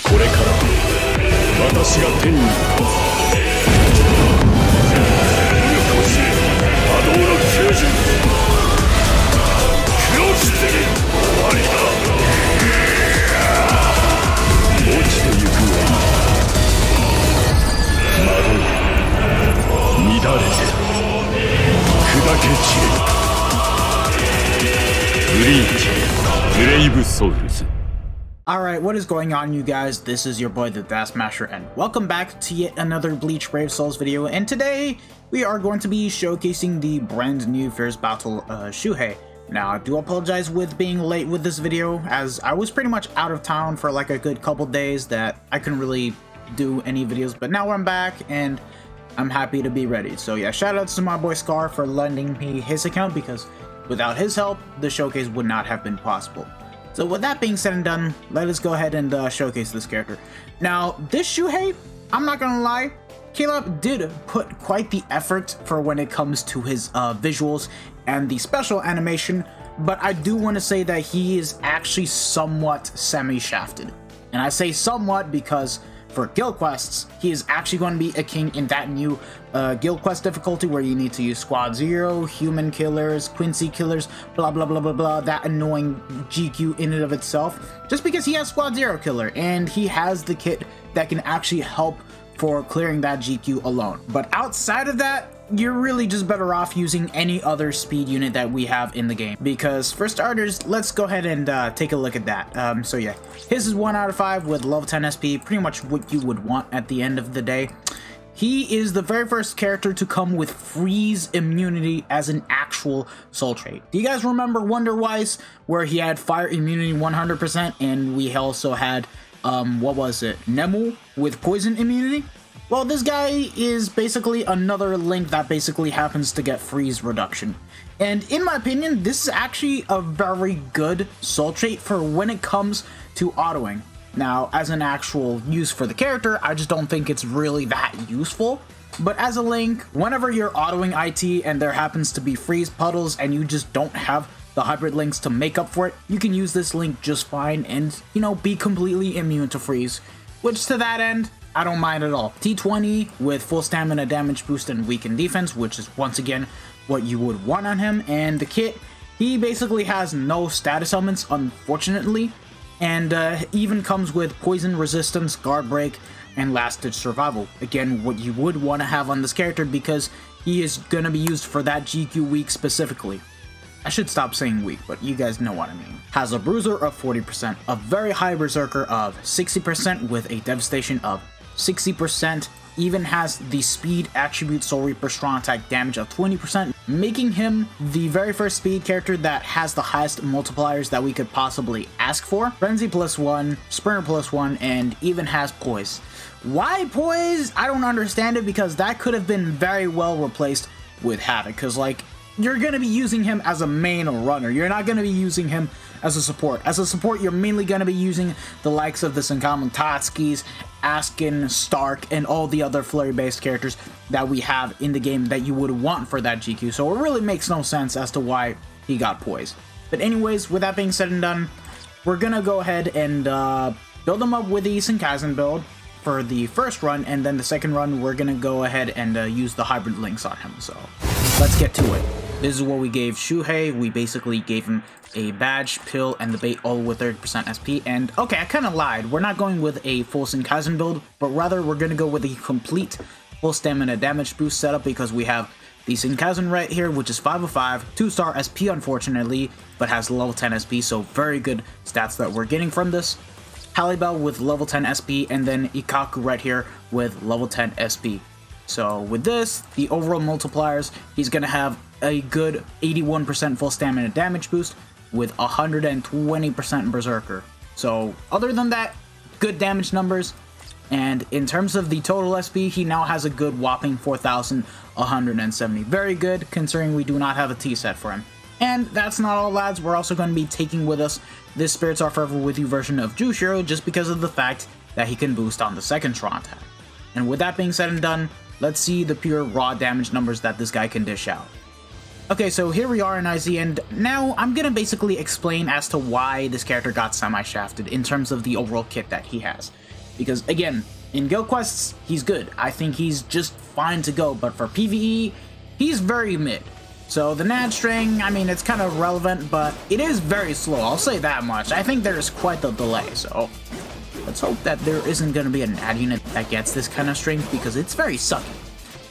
これから私が天に立つ。武力をし波動の救助。黒して終わりだ。落ちてゆくは惑い乱れて砕け散れ。ブリーチブレイブソウルズ。Alright, what is going on, you guys? This is your boy the Smasher, and welcome back to yet another Bleach Brave Souls video. And today we are going to be showcasing the brand new Fierce Battle Shuhei. Now, I do apologize with being late with this video, as I was pretty much out of town for like a good couple days that I couldn't really do any videos, but now I'm back and I'm happy to be ready. So yeah, shoutouts to my boy Scar for lending me his account, because without his help, the showcase would not have been possible. So with that being said and done, let us go ahead and showcase this character. Now, this Shuhei, I'm not gonna lie, Caleb did put quite the effort for when it comes to his visuals and the special animation, but I do want to say that he is actually somewhat semi-shafted. And I say somewhat because for guild quests, he is actually going to be a king in that new guild quest difficulty where you need to use Squad 0, Human Killers, Quincy Killers, blah blah blah blah blah, that annoying GQ in and of itself, just because he has Squad 0 Killer and he has the kit that can actually help for clearing that GQ alone. But outside of that, you're really just better off using any other speed unit that we have in the game, because for starters, let's go ahead and take a look at that. So yeah, his is 1 out of 5 with level 10 SP, pretty much what you would want at the end of the day. He is the very first character to come with freeze immunity as an actual soul trait. Do you guys remember Wonderwise, where he had fire immunity 100%, and we also had what was it, Nemu with poison immunity? Well, this guy is basically another Link that basically happens to get freeze reduction. And in my opinion, this is actually a very good soul trait for when it comes to autoing. Now, as an actual use for the character, I just don't think it's really that useful. But as a Link, whenever you're autoing IT and there happens to be freeze puddles and you just don't have the hybrid links to make up for it, you can use this Link just fine and, you know, be completely immune to freeze. Which, to that end, I don't mind at all. T20 with full stamina damage boost and weakened defense, which is once again what you would want on him. And the kit, he basically has no status elements, unfortunately, and even comes with poison resistance, guard break, and last ditch survival. Again, what you would want to have on this character, because he is going to be used for that GQ week specifically. I should stop saying weak, but you guys know what I mean. Has a bruiser of 40%, a very high berserker of 60% with a devastation of 60%, even has the speed attribute Soul Reaper strong attack damage of 20%, making him the very first speed character that has the highest multipliers that we could possibly ask for. Frenzy +1, Sprinter +1, and even has Poise. Why Poise? I don't understand it, because that could have been very well replaced with Havoc, because like, you're going to be using him as a main runner. You're not going to be using him as a support. As a support, you're mainly going to be using the likes of the Senkaizen Tatskis, Askin, Stark, and all the other flurry-based characters that we have in the game that you would want for that GQ. So it really makes no sense as to why he got Poise. But anyways, with that being said and done, we're going to go ahead and build him up with the Senkaizen build for the first run, and then the second run, we're going to go ahead and use the hybrid links on him. So let's get to it. This is what we gave Shuhei. We basically gave him a badge, pill, and the bait, all with 30% SP. And okay, I kind of lied. We're not going with a full Senkaizen build, but rather we're going to go with a complete full stamina damage boost setup, because we have the Senkaizen right here, which is 5 of 5, 2-star SP unfortunately, but has level 10 SP, so very good stats that we're getting from this. Halibel with level 10 SP, and then Ikaku right here with level 10 SP. So with this, the overall multipliers, he's going to have a good 81% full stamina damage boost with 120% berserker. So other than that, good damage numbers. And in terms of the total SP, he now has a good whopping 4,170. Very good, considering we do not have a T set for him. And that's not all, lads. We're also going to be taking with us this Spirits Are Forever With You version of Jushiro, just because of the fact that he can boost on the second strong attack. And with that being said and done, let's see the pure raw damage numbers that this guy can dish out. Okay, so here we are in IZ, and now I'm gonna basically explain as to why this character got semi-shafted in terms of the overall kit that he has. Because again, in guild quests, he's good. I think he's just fine to go, but for PvE, he's very mid. So the NAD string, I mean, it's kind of relevant, but it is very slow. I'll say that much. I think there's quite the delay, so let's hope that there isn't going to be a NAD unit that gets this kind of strength, because it's very sucky.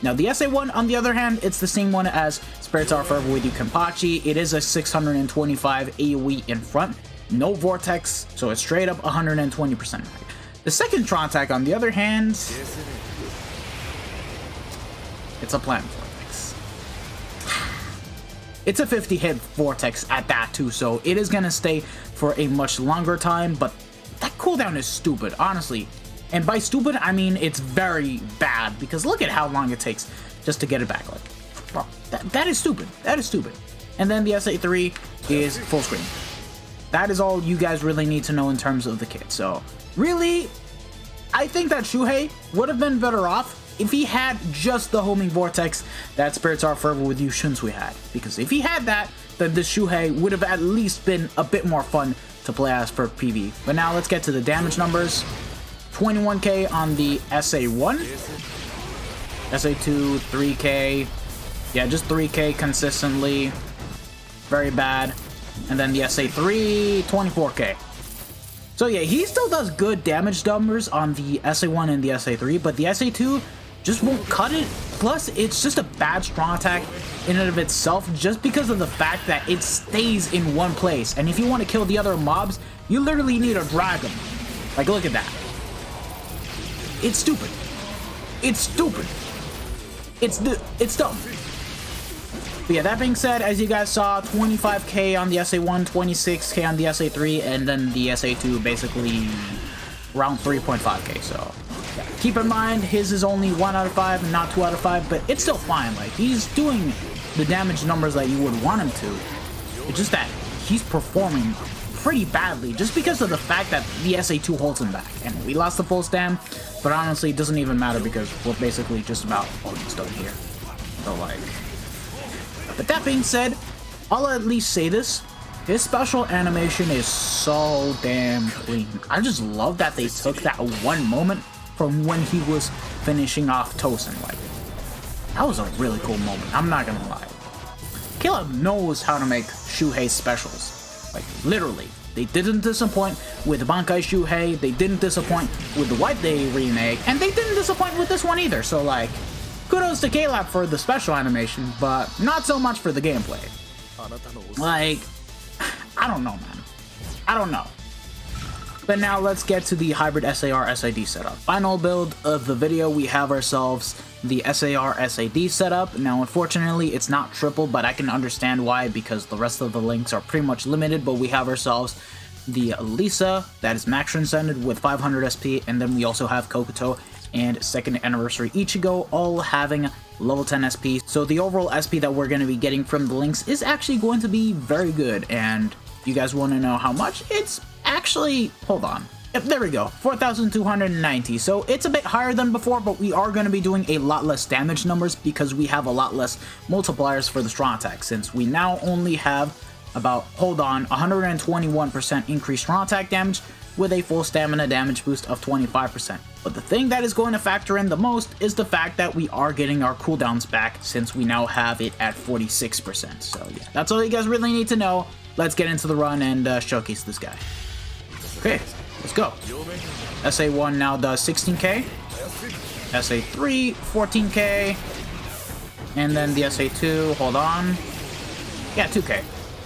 Now, the SA1, on the other hand, it's the same one as Spirits Are Forever With You Kenpachi. It is a 625 AoE in front, no Vortex, so it's straight up 120%. The second Tron attack, on the other hand, it's a plant Vortex. It's a 50-hit Vortex at that too, so it is going to stay for a much longer time, but that cooldown is stupid, honestly. And by stupid, I mean it's very bad, because look at how long it takes just to get it back. Like, bro, that is stupid. That is stupid. And then the SA3 is full screen. That is all you guys really need to know in terms of the kit. So, really, I think that Shuhei would have been better off if he had just the homing Vortex that Spirits Are Forever With You Shunsui had. Because if he had that, then the Shuhei would have at least been a bit more fun to play as for PvE. But now let's get to the damage numbers. 21k on the SA1, SA2 3k, yeah, just 3k consistently, very bad, and then the SA3 24k. So yeah, he still does good damage numbers on the SA1 and the SA3, but the SA2 just won't cut it. Plus, it's just a bad strong attack in and of itself, just because of the fact that it stays in one place, and if you want to kill the other mobs, you literally need to drag them. Like, look at that. It's stupid. It's stupid. It's dumb. But yeah, that being said, as you guys saw, 25k on the SA1, 26k on the SA3, and then the SA2 basically around 3.5k. So yeah, keep in mind, his is only 1 out of 5 and not 2 out of 5, but it's still fine. Like, he's doing the damage numbers that you would want him to. It's just that he's performing pretty badly just because of the fact that the SA2 holds him back. And we lost the full stam, but honestly it doesn't even matter because we're basically just about almost done here. So like, but that being said, I'll at least say this, his special animation is so damn clean. I just love that they took that one moment from when he was finishing off Tosin. Like, that was a really cool moment, I'm not gonna lie. Caleb knows how to make Shuhei specials. Like, literally. They didn't disappoint with Bankai Shuhei, they didn't disappoint with the White Day remake, and they didn't disappoint with this one either. So, like, kudos to Caleb for the special animation, but not so much for the gameplay. Like, I don't know, man. I don't know. But now let's get to the hybrid SAR SID setup. Final build of the video, we have ourselves the SAR SID setup. Now unfortunately it's not triple, but I can understand why, because the rest of the links are pretty much limited. But we have ourselves the Lisa, that is max transcended with 500 SP, and then we also have Kokuto and Second Anniversary Ichigo, all having level 10 SP. So the overall SP that we're going to be getting from the links is actually going to be very good. And you guys want to know how much? It's actually, hold on. Yep, there we go, 4,290. So it's a bit higher than before, but we are going to be doing a lot less damage numbers because we have a lot less multipliers for the strong attack, since we now only have about, hold on, 121% increased strong attack damage with a full stamina damage boost of 25%. But the thing that is going to factor in the most is the fact that we are getting our cooldowns back, since we now have it at 46%. So yeah, that's all you guys really need to know. Let's get into the run and showcase this guy. Okay, let's go. SA1 now does 16k, SA3 14k, and then the SA2, hold on, yeah, 2k.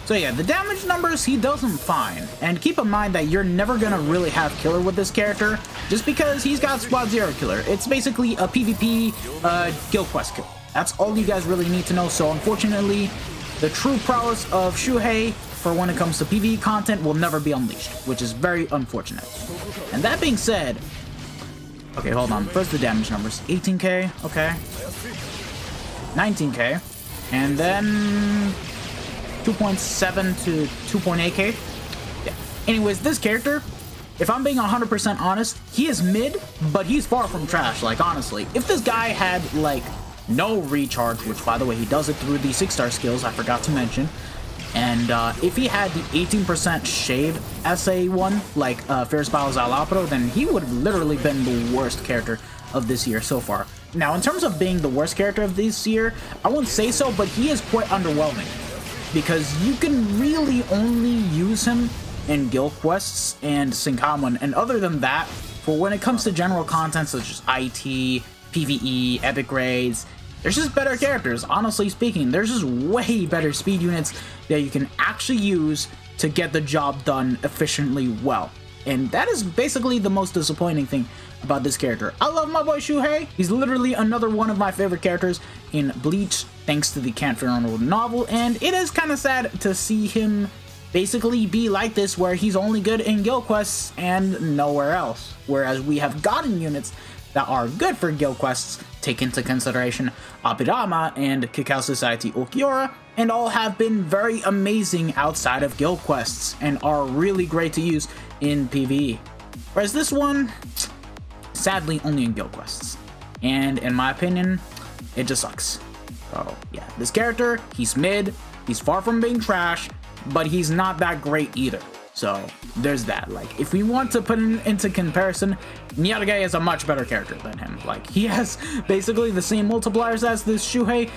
So yeah, the damage numbers, he does them fine. And keep in mind that you're never gonna really have killer with this character, just because he's got squad 0 killer. It's basically a PvP guild quest kill. That's all you guys really need to know. So unfortunately, the true prowess of Shuhei for when it comes to PvE content will never be unleashed, which is very unfortunate. And that being said, okay, hold on, first the damage numbers. 18k, okay, 19k, and then 2.7 to 2.8k. Yeah. Anyways, this character, if I'm being 100% honest, he is mid, but he's far from trash. Like, honestly, if this guy had like no recharge, which by the way he does it through the 6-star skills, I forgot to mention, And if he had the 18% shave SA1, like Fierce Battles Alapro, then he would have literally been the worst character of this year so far. Now, in terms of being the worst character of this year, I wouldn't say so, but he is quite underwhelming. Because you can really only use him in guild quests and Senkaizen, and other than that, for when it comes to general content such as IT, PvE, epic raids, there's just better characters. Honestly speaking, there's just way better speed units that you can actually use to get the job done efficiently well. And that is basically the most disappointing thing about this character. I love my boy Shuhei. He's literally another one of my favorite characters in Bleach, thanks to the Can't Fear Unrolled novel, and it is kind of sad to see him basically be like this, where he's only good in guild quests and nowhere else. Whereas we have gotten units that are good for guild quests, take into consideration Abirama and Cacao Society Ulquiorra, and all have been very amazing outside of guild quests and are really great to use in PvE. Whereas this one, sadly, only in guild quests. And in my opinion, it just sucks. So yeah, this character, he's mid, he's far from being trash, but he's not that great either. So there's that. Like, if we want to put him into comparison, Miyagi is a much better character than him. Like, he has basically the same multipliers as this Shuhei,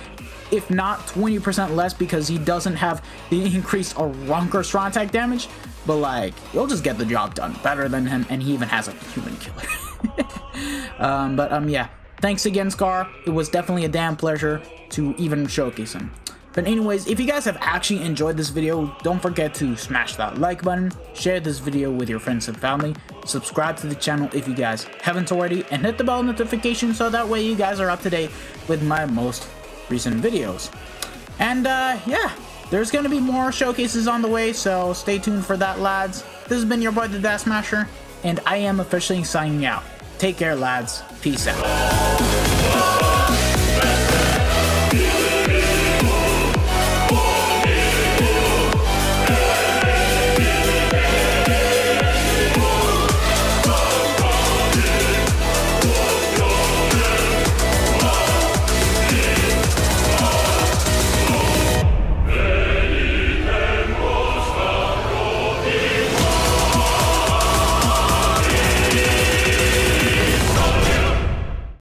if not 20% less, because he doesn't have the increased Arunker strong attack damage, but like, he'll just get the job done better than him, and he even has a human killer. Yeah, thanks again, Scar. It was definitely a damn pleasure to even showcase him. But anyways, if you guys have actually enjoyed this video, don't forget to smash that like button, share this video with your friends and family, subscribe to the channel if you guys haven't already, and hit the bell notification so that way you guys are up to date with my most recent videos. And yeah, there's gonna be more showcases on the way, so stay tuned for that, lads. This has been your boy, the Dash Smasher, and I am officially signing out. Take care, lads. Peace out.